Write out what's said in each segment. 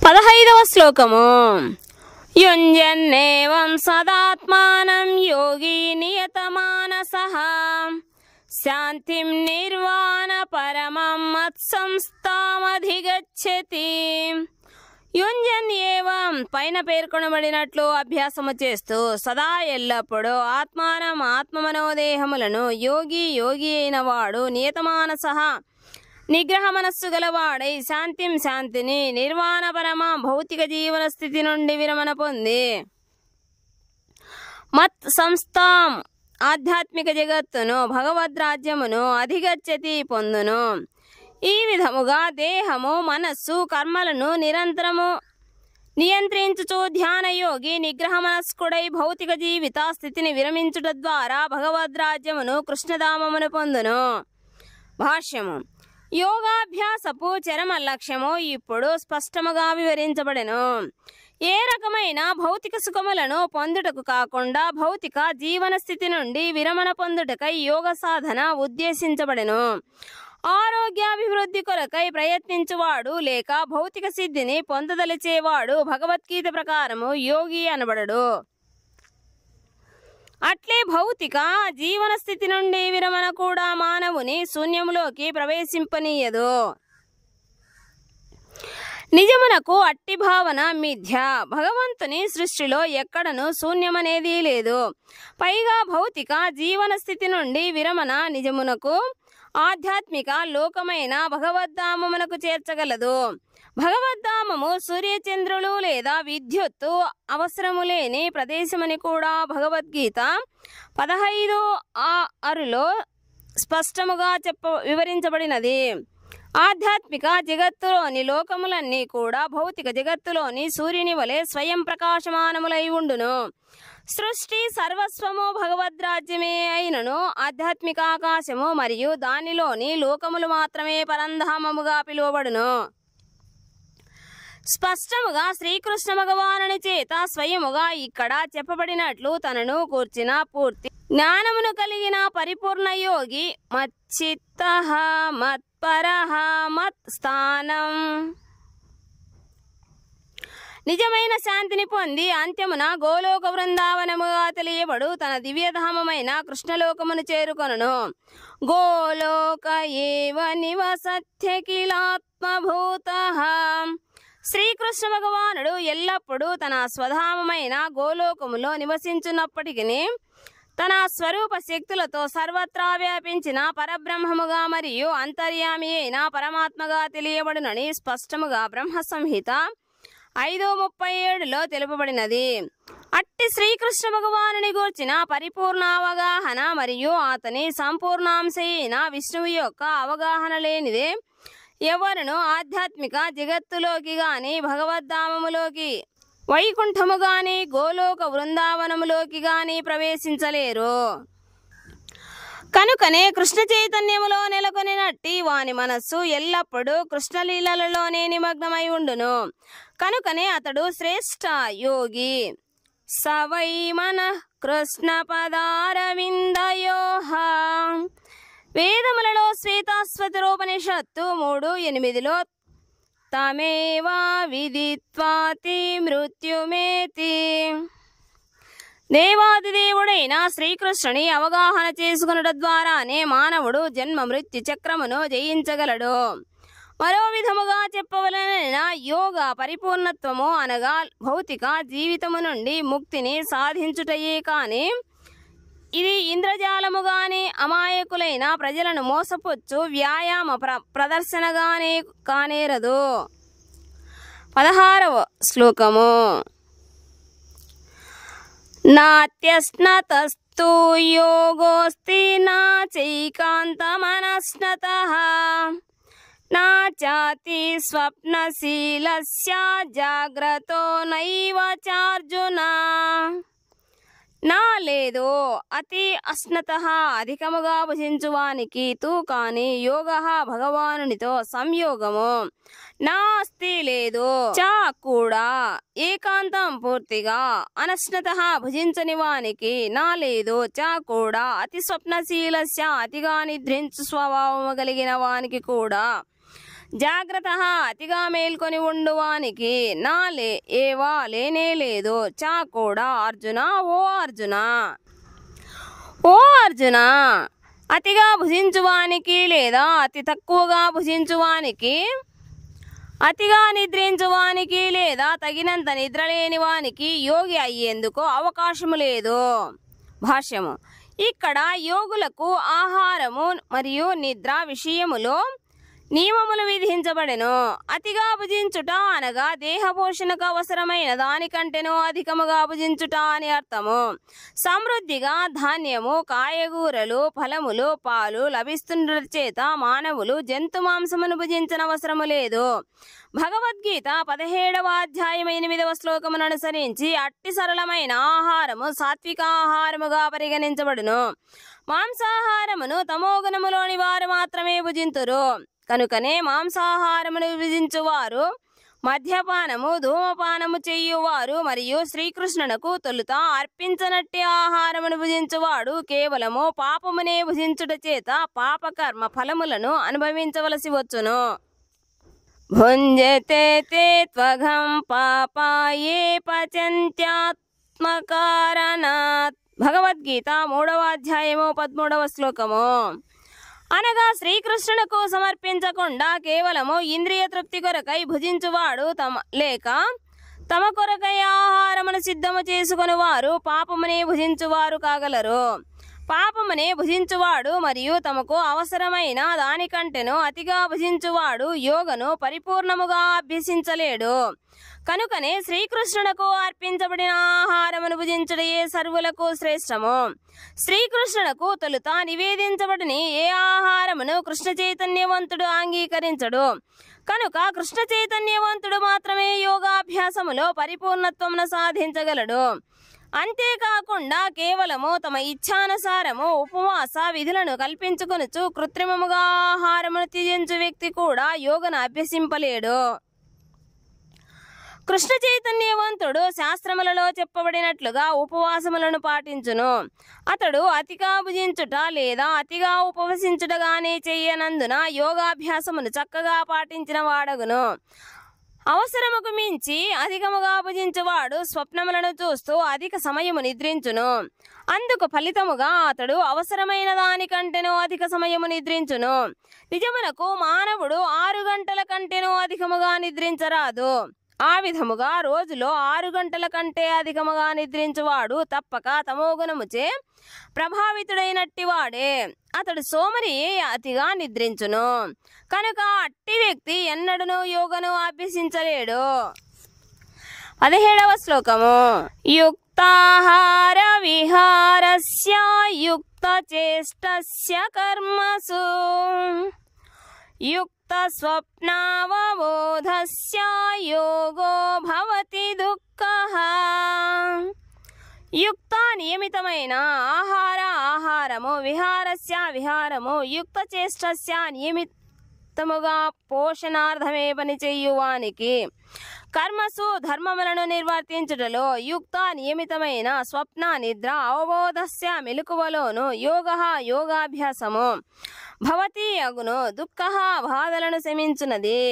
15వ శ్లోకము. యుంజన్నేవం సదాత్మానం యోగి నియతమానసః శాంతిం నిర్వాణ పరమం మత్సంస్థామధిగచ్చతి. యుంజన్ ఏవం పైన పేర్కొనబడినట్లు అభ్యాసము చేస్తూ సదా ఎల్లప్పుడూ ఆత్మానం ఆత్మమనోదేహములను యోగి అయిన వాడు నియతమానసః నిగ్రహ మనస్సు గలవాడై శాంతిని నిర్వాణపరమ భౌతిక జీవన స్థితి నుండి విరమణ పొంది మత్ సంస్థాం ఆధ్యాత్మిక జగత్తును భగవద్రాజ్యమును అధిగచ్చతి పొందును. ఈ విధముగా దేహము మనస్సు కర్మలను నిరంతరము నియంత్రించుచు ధ్యానయోగి నిగ్రహ మనస్కుడై భౌతిక జీవిత స్థితిని విరమించుట ద్వారా భగవద్రాజ్యమును కృష్ణధామమును పొందును. భాష్యము. యోగాభ్యాసపు చరమ లక్ష్యము ఇప్పుడు స్పష్టముగా వివరించబడెను. ఏ రకమైన భౌతిక సుఖములను పొందుటకు కాకుండా భౌతిక జీవన స్థితి నుండి విరమణ పొందుటకై యోగ సాధన ఉద్దేశించబడెను. ఆరోగ్యాభివృద్ధి కొరకై ప్రయత్నించువాడు లేక భౌతిక సిద్ధిని పొందదలిచేవాడు భగవద్గీత ప్రకారము యోగి అనబడడు. అట్లే భౌతిక జీవన స్థితి నుండి విరమణ కూడా మానవుని శూన్యములోకి ప్రవేశింపనీయదు. నిజమునకు అట్టి భావన మిథ్య. భగవంతుని సృష్టిలో ఎక్కడను శూన్యమనేది లేదు. పైగా భౌతిక జీవన స్థితి నుండి విరమణ నిజమునకు ఆధ్యాత్మిక లోకమైన భగవద్ధామమునకు చేర్చగలదు. భగవద్ధామము సూర్యచంద్రులు లేదా విద్యుత్తు అవసరము లేని ప్రదేశమని కూడా భగవద్గీత 15:6లో స్పష్టముగా వివరించబడినది. ఆధ్యాత్మిక జగత్తులోని లోకములన్నీ కూడా భౌతిక జగత్తులోని సూర్యుని వలె స్వయం ప్రకాశమానములై ఉండును. సృష్టి సర్వస్వము భగవద్రాజ్యమే అయినను ఆధ్యాత్మిక ఆకాశము మరియు దానిలోని లోకములు మాత్రమే పరంధామముగా పిలువబడును. స్పష్టముగా శ్రీకృష్ణ భగవానుని చేత స్వయముగా ఇక్కడ చెప్పబడినట్లు తనను కూర్చిన పూర్తి జ్ఞానమును కలిగిన పరిపూర్ణ యోగి మచ్చిత్తః మత్పరః మత్స్థానం నిజమైన శాంతిని పొంది అంత్యమున గోలోక బృందావనముగా తెలియబడు తన దివ్యధామమైన కృష్ణలోకమును చేరుకొనును. గోలోక ఏవ నివసత్యఖిలాత్మభూతః. శ్రీకృష్ణ భగవానుడు ఎల్లప్పుడూ తన స్వధామమైన గోలోకములో నివసించున్నప్పటికీ తన స్వరూప శక్తులతో సర్వత్రా వ్యాపించిన పరబ్రహ్మముగా మరియు అంతర్యామి అయిన పరమాత్మగా తెలియబడునని స్పష్టముగా బ్రహ్మ సంహిత 5:37లో తెలుపబడినది. అట్టి శ్రీకృష్ణ భగవానుని గూర్చిన పరిపూర్ణ అవగాహన మరియు అతని సంపూర్ణాంశ అయిన విష్ణువు యొక్క అవగాహన లేనిదే ఎవరును ఆధ్యాత్మిక జగత్తులోకి గాని భగవద్ధామములోకి వైకుంఠము గాని గోలోక వృందావనములోకి గాని ప్రవేశించలేరు. కనుకనే కృష్ణ చైతన్యములో నెలకొనినట్టి వాని మనస్సు ఎల్లప్పుడూ కృష్ణలీలలలోనే నిమగ్నమై ఉండును. కనుకనే అతడు శ్రేష్ఠ యోగి. సవై మనః కృష్ణ పదారవిందయోః. వేదములలో శ్వేతాశ్వతరోపనిషత్తు 3:8లో తమేవా విదిత్వాతి మృత్యుమేతి. దేవాదిదేవుడైన శ్రీకృష్ణుని అవగాహన చేసుకునుట ద్వారానే మానవుడు జన్మ మృత్యు చక్రమును జయించగలడు. మరో విధముగా చెప్పవలన యోగ పరిపూర్ణత్వము అనగా భౌతిక జీవితము నుండి ముక్తిని సాధించుటయే కాని ఇది ఇంద్రజాలము గాని అమాయకులైన ప్రజలను మోసపుచ్చు వ్యాయామ ప్రదర్శనగానే కానేరదు. 16వ శ్లోకము. నాత్యస్నతస్తు యోగోస్తి నాచైకాంతమనస్నతః నాచాతి స్వప్నశీలస్య జాగ్రతో నైవ చార్జున. నా లేదు అతి అస్నత అధికముగా భుజించువానికి తూ కాని యోగ భగవానునితో సంయోగము నాస్తి లేదు చా కూడా ఏకాంతం పూర్తిగా అనస్నత భుజించని వానికి నా లేదు చా కూడా అతి స్వప్నశీలస్య అతిగా నిద్రించు స్వభావము కలిగిన వానికి కూడా జాగ్రత్త అతిగా మేల్కొని ఉండువానికి ఏవా లేనే లేదు చా కూడా అర్జున ఓ అర్జున ఓ అర్జున అతిగా భుజించువానికి లేదా అతి తక్కువగా భుజించువానికి అతిగా నిద్రించువానికి లేదా తగినంత నిద్రలేని వానికి యోగి అయ్యేందుకు అవకాశము లేదు. భాష్యము. ఇక్కడ యోగులకు ఆహారము మరియు నిద్ర విషయములో నియమములు విధించబడెను. అతిగా భుజించుట అనగా దేహపోషణకు అవసరమైన దానికంటేనూ అధికముగా భుజించుట అని అర్థము. సమృద్ధిగా ధాన్యము, కాయగూరలు, ఫలములు, పాలు లభిస్తుండట చేత మానవులు జంతు మాంసమును భుజించనవసరము లేదు. భగవద్గీత 17వ అధ్యాయం 8వ శ్లోకమును అనుసరించి అట్టి సరళమైన ఆహారము సాత్విక ఆహారముగా పరిగణించబడును. మాంసాహారమును తమోగుణములోని వారు మాత్రమే భుజింతురు. కనుకనే మాంసాహారమును భుజించువారు, మద్యపానము ధూమపానము చేయువారు మరియు శ్రీకృష్ణునకు తొలుత అర్పించనట్టి ఆహారమును భుజించువాడు కేవలము పాపమునే భుజించుట చేత పాపకర్మ ఫలములను అనుభవించవలసి వచ్చును. భుంజతే తే త్వఘం పాపాయే పచంత్యాత్మకారణాత్. భగవద్గీత 3వ అధ్యాయము 13వ శ్లోకము. అనగా శ్రీకృష్ణునకు సమర్పించకుండా కేవలము ఇంద్రియ తృప్తి కొరకై భుజించువాడు లేక తమ కొరకై ఆహారమును సిద్ధము చేసుకుని వారు పాపమునే భుజించువారు కాగలరు. పాపమునే భుజించువాడు మరియు తమకు అవసరమైన దానికంటేనూ అతిగా భుజించువాడు యోగను పరిపూర్ణముగా అభ్యసించలేడు. కనుకనే శ్రీకృష్ణునకు అర్పించబడిన ఆహారమును భుజించుటయే సర్వులకు శ్రేష్టము. శ్రీకృష్ణునకు తొలుత నివేదించబడిన ఏ ఆహారమును కృష్ణ చైతన్యవంతుడు అంగీకరించడు. కనుక కృష్ణ చైతన్యవంతుడు మాత్రమే యోగాభ్యాసములో పరిపూర్ణత్వమును సాధించగలడు. అంతేకాకుండా కేవలము తమ ఇచ్ఛానుసారము ఉపవాస విధులను కల్పించుకొనుచు కృత్రిమముగా ఆహారమును త్యజించు వ్యక్తి కూడా యోగను అభ్యసింపలేడు. కృష్ణ చైతన్యవంతుడు శాస్త్రములలో చెప్పబడినట్లుగా ఉపవాసములను పాటించును. అతడు అతిగా భుజించుట లేదా అతిగా ఉపవసించుటగానే చెయ్యనందున యోగాభ్యాసమును చక్కగా పాటించిన వాడగును. అవసరముకు మించి అధికముగా భుజించువాడు స్వప్నములను చూస్తూ అధిక సమయము నిద్రించును. అందుకు ఫలితముగా అతడు అవసరమైన దానికంటేనూ అధిక సమయము నిద్రించును. నిజమునకు మానవుడు 6 గంటల కంటేనూ అధికముగా నిద్రించరాదు. ఆ విధముగా రోజులో 6 గంటల కంటే అధికముగా నిద్రించువాడు తప్పక తమోగుణముచే ప్రభావితుడైనట్టి వాడే. అతడు సోమరి అతిగా నిద్రించును. కనుక అట్టి వ్యక్తి ఎన్నడూ యోగను అభ్యసించలేడు. 17వ శ్లోకము. యుక్తాహార విహారస్య యుక్త చేష్టస్య కర్మసు యుక్త స్వప్నావబోధస్య యోగో భవతి దుఃఖః. యుక్త నియమితమైన ఆహారము, విహారస్య విహారము, యుక్త చేష్టస్య నియమితముగా పోషణార్థమే పని చేయువానికి, కర్మసు ధర్మములను నిర్వర్తించుటలో యుక్త నియమితమైన స్వప్న నిద్ర అవబోధస్య మెలకువలోను యోగాభ్యాసము భవతి అగును దుఃఖః బాధలను శమించునది.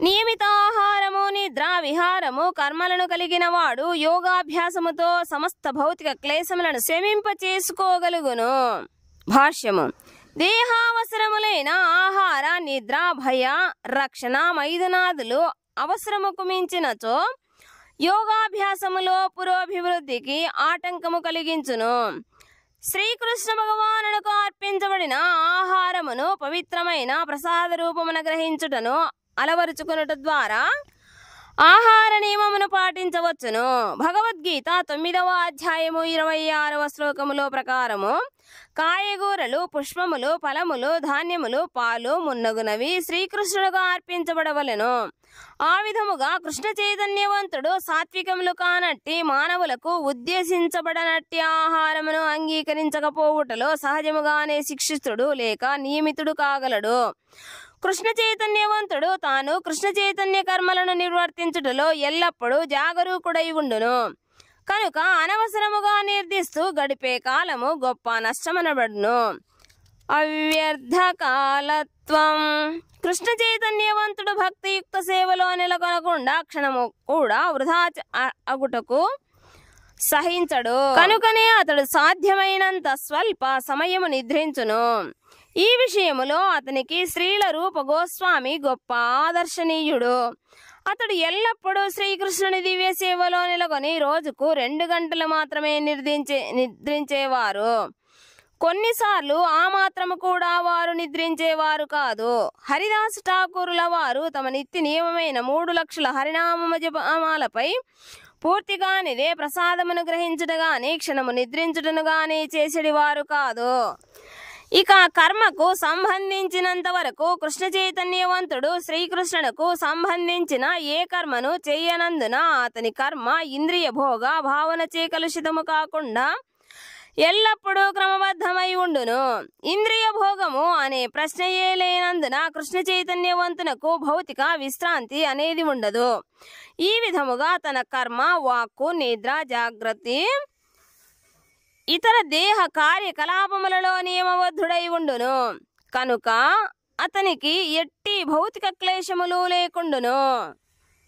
నియమిత ఆహారము, నిద్ర, విహారము, కర్మలను కలిగిన వాడు యోగాభ్యాసముతో సమస్త భౌతిక క్లేశములను శమింప చేసుకోగలుగును. భాష్యము. దేహావసరములైన ఆహార, నిద్ర, భయ, రక్షణ, మైదునాదులు అవసరముకు మించినచో యోగాభ్యాసములో పురోభివృద్ధికి ఆటంకము కలిగించును. శ్రీకృష్ణ భగవానునకు అర్పించబడిన ఆహారమును పవిత్రమైన ప్రసాద రూపమున గ్రహించుటను అలవరుచుకునుట ద్వారా ఆహార నియమమును పాటించవచ్చును. భగవద్గీత 9వ అధ్యాయము 26వ శ్లోకములో ప్రకారము కాయగూరలు, పుష్పములు, ఫలములు, ధాన్యములు, పాలు మున్నగునవి శ్రీకృష్ణుడుగా అర్పించబడవలెను. ఆ విధముగా కృష్ణ చైతన్యవంతుడు సాత్వికములు కానట్టి మానవులకు ఉద్దేశించబడనట్టి ఆహారమును అంగీకరించకపోవుటలో సహజముగానే శిక్షితుడు లేక నియమితుడు కాగలడు. కృష్ణ చైతన్యవంతుడు తాను కృష్ణ చైతన్య కర్మలను నిర్వర్తించుటలో ఎల్లప్పుడూ జాగరూకుడై ఉండును. కనుక అనవసరముగా నిర్దిస్తూ గడిపే కాలము గొప్ప నష్టమనబడును. అవ్యర్థ కాలత్వం కృష్ణ చైతన్యవంతుడు భక్తియుక్త సేవలో నెలకొనకుండా క్షణము కూడా వృధా అగుటకు సహించడు. కనుకనే అతడు సాధ్యమైనంత స్వల్ప సమయము నిద్రించును. ఈ విషయములో అతనికి శ్రీల రూప గోస్వామి గొప్ప ఆదర్శనీయుడు. అతడు ఎల్లప్పుడూ శ్రీకృష్ణుని దివ్య సేవలో నెలకొని రోజుకు 2 గంటలు మాత్రమే నిద్రించేవారు. కొన్నిసార్లు ఆ మాత్రము కూడా వారు నిద్రించేవారు కాదు. హరిదాస్ ఠాకూరుల వారు తమ నిత్య నియమమైన 3 లక్షల హరినామ జపమాలపై పూర్తిగానిదే ప్రసాదమును గ్రహించుట గాని క్షణము నిద్రించుటను గాని చేసేవారు కాదు. ఇక కర్మకు సంబంధించినంత వరకు కృష్ణ చైతన్యవంతుడు శ్రీకృష్ణునకు సంబంధించిన ఏ కర్మను చేయనందున అతని కర్మ ఇంద్రియ భోగ భావనచే కలుషితము కాకుండా ఎల్లప్పుడూ క్రమబద్ధమై ఉండును. ఇంద్రియ భోగము అనే ప్రశ్నయే లేనందున కృష్ణ చైతన్యవంతునకు భౌతిక విశ్రాంతి అనేది ఉండదు. ఈ విధముగా తన కర్మ, వాక్కు, నిద్ర, జాగ్రత్త ఇతర దేహ కార్యకలాపములలో నియమబద్ధుడై ఉండును. కనుక అతనికి ఎట్టి భౌతిక క్లేశములు లేకుండును.